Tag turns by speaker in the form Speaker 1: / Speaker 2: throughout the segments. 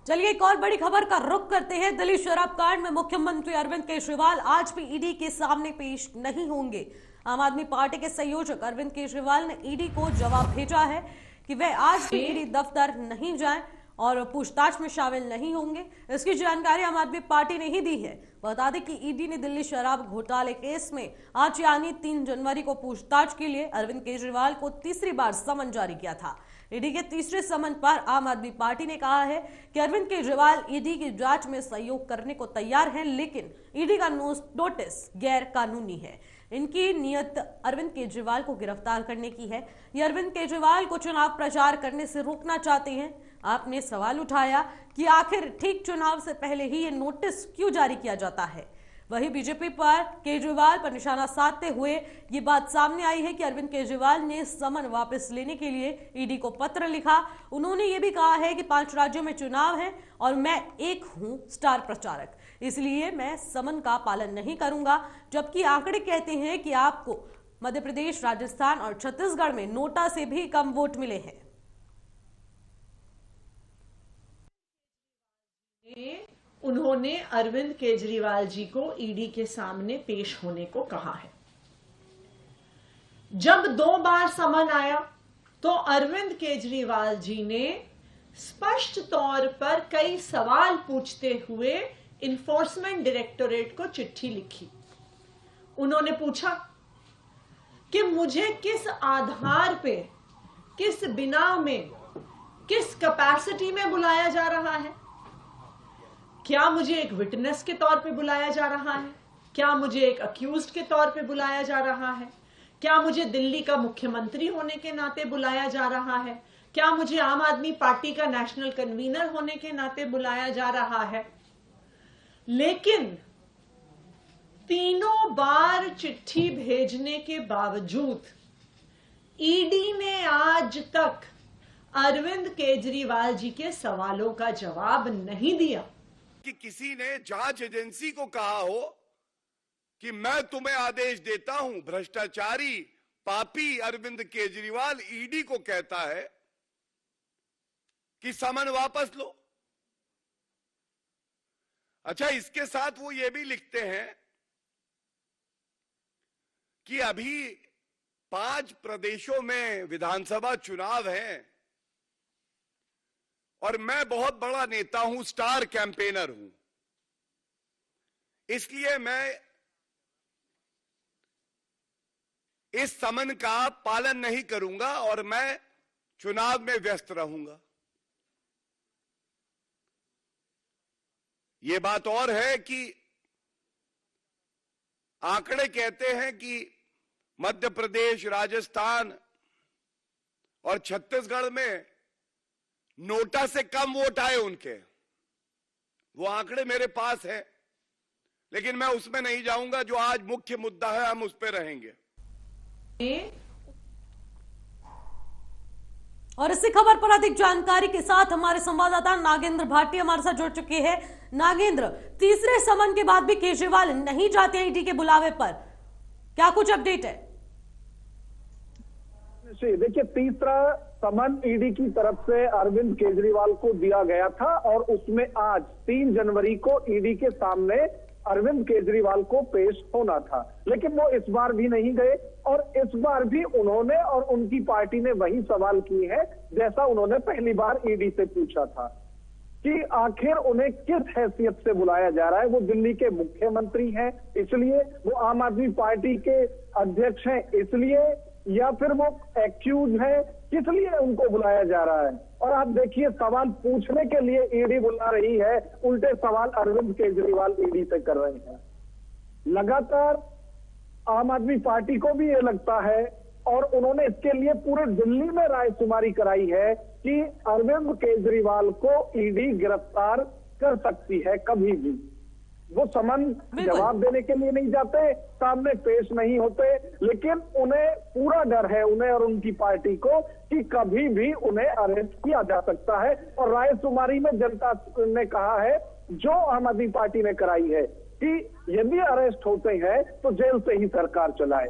Speaker 1: चलिए एक और बड़ी खबर का रुख करते हैं। दिल्ली शराब कांड में मुख्यमंत्री अरविंद केजरीवाल आज भी ईडी के सामने पेश नहीं होंगे। आम आदमी पार्टी के संयोजक अरविंद केजरीवाल ने ईडी को जवाब भेजा है कि वे आज भी ईडी दफ्तर नहीं जाएं और पूछताछ में शामिल नहीं होंगे। इसकी जानकारी आम आदमी पार्टी ने ही दी है। बता दें कि ईडी ने दिल्ली शराब घोटाले केस में आज यानी 3 जनवरी को पूछताछ के लिए अरविंद केजरीवाल को तीसरी बार समन जारी किया था। ईडी के तीसरे समन पर आम आदमी पार्टी ने कहा है कि अरविंद केजरीवाल ईडी की जांच में सहयोग करने को तैयार हैं, लेकिन ईडी का नोटिस गैर कानूनी है। इनकी नियत अरविंद केजरीवाल को गिरफ्तार करने की है। ये अरविंद केजरीवाल को चुनाव प्रचार करने से रोकना चाहते हैं। आपने सवाल उठाया कि आखिर ठीक चुनाव से पहले ही ये नोटिस क्यों जारी किया जाता है। वहीं बीजेपी पर केजरीवाल पर निशाना साधते हुए ये बात सामने आई है कि अरविंद केजरीवाल ने समन वापस लेने के लिए ईडी को पत्र लिखा। उन्होंने ये भी कहा है कि 5 राज्यों में चुनाव है और मैं एक हूं स्टार प्रचारक, इसलिए मैं समन का पालन नहीं करूंगा। जबकि आंकड़े कहते हैं कि आपको मध्य प्रदेश, राजस्थान और छत्तीसगढ़ में नोटा से भी कम वोट मिले हैं।
Speaker 2: उन्होंने अरविंद केजरीवाल जी को ईडी के सामने पेश होने को कहा है। जब 2 बार समन आया तो अरविंद केजरीवाल जी ने स्पष्ट तौर पर कई सवाल पूछते हुए इन्फोर्समेंट डायरेक्टोरेट को चिट्ठी लिखी। उन्होंने पूछा कि मुझे किस आधार पे, किस बिना में, किस कैपेसिटी में बुलाया जा रहा है। क्या मुझे एक विटनेस के तौर पे बुलाया जा रहा है? क्या मुझे एक अक्यूज्ड के तौर पे बुलाया जा रहा है? क्या मुझे दिल्ली का मुख्यमंत्री होने के नाते बुलाया जा रहा है? क्या मुझे आम आदमी पार्टी का नेशनल कन्वीनर होने के नाते बुलाया जा रहा है? लेकिन तीनों बार चिट्ठी भेजने के बावजूद ईडी ने आज तक अरविंद केजरीवाल जी के सवालों का जवाब नहीं दिया।
Speaker 3: कि किसी ने जांच एजेंसी को कहा हो कि मैं तुम्हें आदेश देता हूं, भ्रष्टाचारी पापी अरविंद केजरीवाल ईडी को कहता है कि समन वापस लो। अच्छा, इसके साथ वो ये भी लिखते हैं कि अभी 5 प्रदेशों में विधानसभा चुनाव हैं और मैं बहुत बड़ा नेता हूं, स्टार कैंपेनर हूं, इसलिए मैं इस समन का पालन नहीं करूंगा और मैं चुनाव में व्यस्त रहूंगा। यह बात और है कि आंकड़े कहते हैं कि मध्य प्रदेश, राजस्थान और छत्तीसगढ़ में नोटा से कम वोट आए उनके। वो आंकड़े मेरे पास है, लेकिन मैं उसमें नहीं जाऊंगा। जो आज मुख्य मुद्दा है, हम उस पर रहेंगे।
Speaker 1: और इसी खबर पर अधिक जानकारी के साथ हमारे संवाददाता नागेंद्र भाटी हमारे साथ जुड़ चुके हैं। नागेंद्र, तीसरे समन के बाद भी केजरीवाल नहीं जाते हैं ईडी के बुलावे पर, क्या कुछ अपडेट है?
Speaker 4: देखिए, तीसरा समन ईडी की तरफ से अरविंद केजरीवाल को दिया गया था और उसमें आज 3 जनवरी को ईडी के सामने अरविंद केजरीवाल को पेश होना था, लेकिन वो इस बार भी नहीं गए। और इस बार भी उन्होंने और उनकी पार्टी ने वही सवाल किए हैं जैसा उन्होंने पहली बार ईडी से पूछा था कि आखिर उन्हें किस हैसियत से बुलाया जा रहा है। वो दिल्ली के मुख्यमंत्री हैं इसलिए, वो आम आदमी पार्टी के अध्यक्ष हैं इसलिए, या फिर वो एक्यूज है, किस लिए उनको बुलाया जा रहा है। और आप देखिए, सवाल पूछने के लिए ईडी बुला रही है, उल्टे सवाल अरविंद केजरीवाल ईडी से कर रहे हैं। लगातार आम आदमी पार्टी को भी ये लगता है और उन्होंने इसके लिए पूरे दिल्ली में रायशुमारी कराई है कि अरविंद केजरीवाल को ईडी गिरफ्तार कर सकती है कभी भी। वो समन जवाब देने के लिए नहीं जाते, सामने पेश नहीं होते, लेकिन उन्हें पूरा डर है, उन्हें और उनकी पार्टी को, कि कभी भी उन्हें अरेस्ट किया जा सकता है। और रायशुमारी में जनता ने कहा है, जो आम आदमी पार्टी ने कराई है, कि यदि अरेस्ट होते हैं तो जेल से ही सरकार चलाए।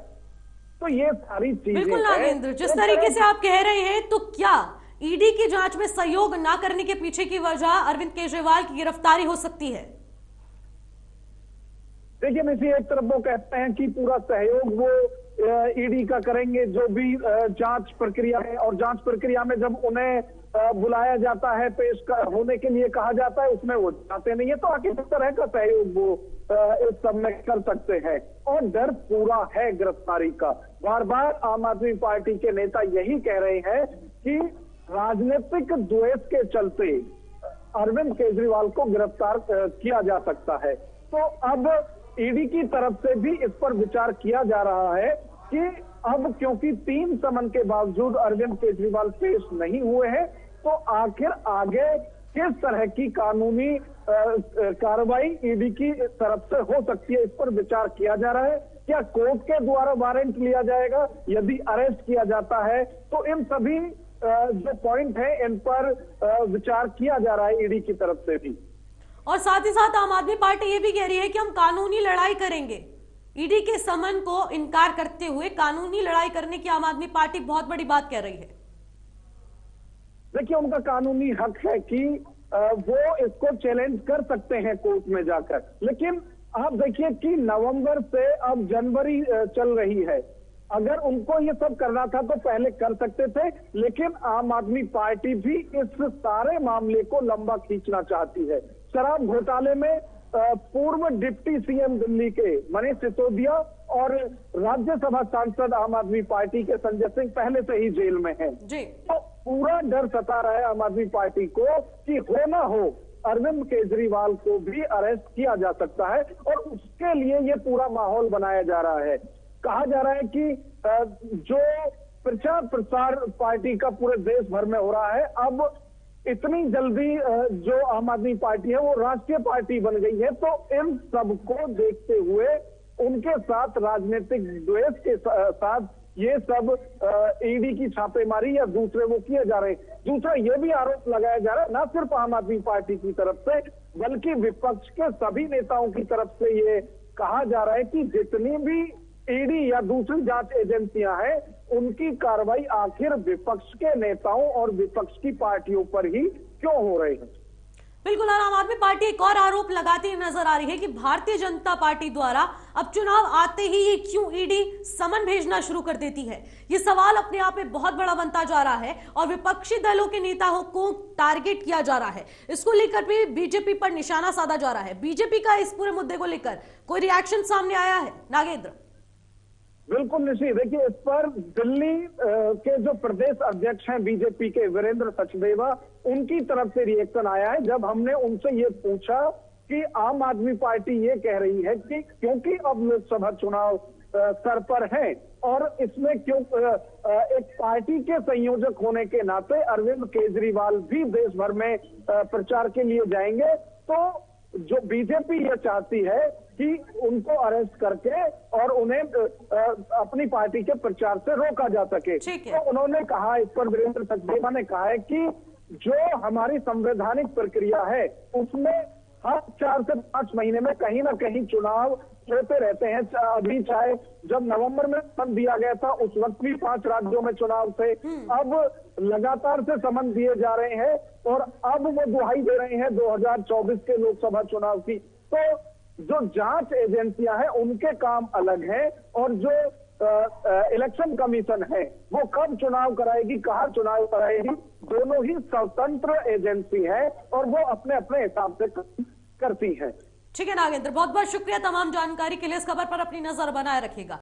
Speaker 4: तो ये सारी चीजें
Speaker 1: बिल्कुल नागेंद्र, जिस तरीके से आप कह रहे हैं, तो क्या ईडी की जांच में सहयोग न करने के पीछे की वजह अरविंद केजरीवाल की गिरफ्तारी हो सकती है?
Speaker 4: देखिए निशी, एक तरफ वो कहते हैं कि पूरा सहयोग वो ईडी का करेंगे जो भी जांच प्रक्रिया है, और जांच प्रक्रिया में जब उन्हें बुलाया जाता है, पेश होने के लिए कहा जाता है, उसमें वो जाते नहीं है, तो आखिर किस तरह का सहयोग वो इस सब में कर सकते हैं। और डर पूरा है गिरफ्तारी का। बार बार आम आदमी पार्टी के नेता यही कह रहे हैं कि राजनीतिक द्वेष के चलते अरविंद केजरीवाल को गिरफ्तार किया जा सकता है। तो अब ईडी की तरफ से भी इस पर विचार किया जा रहा है कि अब क्योंकि 3 समन के बावजूद अरविंद केजरीवाल पेश नहीं हुए हैं, तो आखिर आगे किस तरह की कानूनी कार्रवाई ईडी की तरफ से हो सकती है, इस पर विचार किया जा रहा है। क्या कोर्ट के द्वारा वारंट लिया जाएगा? यदि अरेस्ट किया जाता है तो इन सभी जो पॉइंट है इन पर विचार किया जा रहा है ईडी की तरफ से भी।
Speaker 1: और साथ ही साथ आम आदमी पार्टी ये भी कह रही है कि हम कानूनी लड़ाई करेंगे। ईडी के समन को इनकार करते हुए कानूनी लड़ाई करने की आम आदमी पार्टी बहुत बड़ी बात कह रही है।
Speaker 4: देखिए, उनका कानूनी हक है कि वो इसको चैलेंज कर सकते हैं कोर्ट में जाकर, लेकिन आप देखिए कि नवंबर से अब जनवरी चल रही है। अगर उनको ये सब करना था तो पहले कर सकते थे, लेकिन आम आदमी पार्टी भी इस सारे मामले को लंबा खींचना चाहती है। शराब घोटाले में पूर्व डिप्टी सीएम दिल्ली के मनीष सिसोदिया और राज्यसभा सांसद आम आदमी पार्टी के संजय सिंह पहले से ही जेल में हैं।
Speaker 1: जी।
Speaker 4: तो पूरा डर सता रहा है आम आदमी पार्टी को कि हो ना हो अरविंद केजरीवाल को भी अरेस्ट किया जा सकता है, और उसके लिए ये पूरा माहौल बनाया जा रहा है। कहा जा रहा है कि जो प्रचार प्रसार पार्टी का पूरे देश भर में हो रहा है, अब इतनी जल्दी जो आम आदमी पार्टी है वो राष्ट्रीय पार्टी बन गई है, तो इन सबको देखते हुए उनके साथ राजनीतिक द्वेष के साथ ये सब ईडी की छापेमारी या दूसरे वो किए जा रहे हैं। दूसरा ये भी आरोप लगाया जा रहा है, ना सिर्फ आम आदमी पार्टी की तरफ से बल्कि विपक्ष के सभी नेताओं की तरफ से ये कहा जा रहा है कि जितनी भी ईडी या दूसरी जांच एजेंसियां हैं उनकी कार्रवाई आखिर विपक्ष के नेताओं और विपक्ष की पार्टियों पर ही क्यों हो रही है।
Speaker 1: बिल्कुल। और आम आदमी पार्टी एक और आरोप लगाती नजर आ रही है कि भारतीय जनता पार्टी द्वारा अब चुनाव आते ही ये क्यों ईडी समन भेजना शुरू कर देती है। ये सवाल अपने आप में बहुत बड़ा बनता जा रहा है और विपक्षी दलों के नेताओं को टारगेट किया जा रहा है। इसको लेकर भी बीजेपी पर निशाना साधा जा रहा है। बीजेपी का इस पूरे मुद्दे को लेकर कोई रिएक्शन सामने आया है? नागेंद्र।
Speaker 4: बिल्कुल निशी, देखिए इस पर दिल्ली के जो प्रदेश अध्यक्ष हैं बीजेपी के वीरेंद्र सचदेवा, उनकी तरफ से रिएक्शन आया है। जब हमने उनसे ये पूछा कि आम आदमी पार्टी ये कह रही है कि क्योंकि अब लोकसभा चुनाव सर पर है और इसमें क्यों एक पार्टी के संयोजक होने के नाते अरविंद केजरीवाल भी देश भर में प्रचार के लिए जाएंगे, तो जो बीजेपी ये चाहती है कि उनको अरेस्ट करके और उन्हें अपनी पार्टी के प्रचार से रोका जा सके। तो उन्होंने कहा, इस पर वीरेंद्र सचदेवा ने कहा है कि जो हमारी संवैधानिक प्रक्रिया है उसमें हर 4 से 5 महीने में कहीं ना कहीं चुनाव होते रहते हैं। अभी चाहे जब नवंबर में समन दिया गया था उस वक्त भी 5 राज्यों में चुनाव थे, अब लगातार से समन दिए जा रहे हैं और अब वो दुहाई दे रहे हैं 2024 के लोकसभा चुनाव की। तो जो जांच एजेंसियां हैं उनके काम अलग है और जो इलेक्शन कमीशन है वो कब चुनाव कराएगी, कहां चुनाव कराएगी, दोनों ही स्वतंत्र एजेंसी है और वो अपने अपने हिसाब से करती है।
Speaker 1: ठीक है नागेंद्र, बहुत बहुत शुक्रिया तमाम जानकारी के लिए। इस खबर पर अपनी नजर बनाए रखिएगा।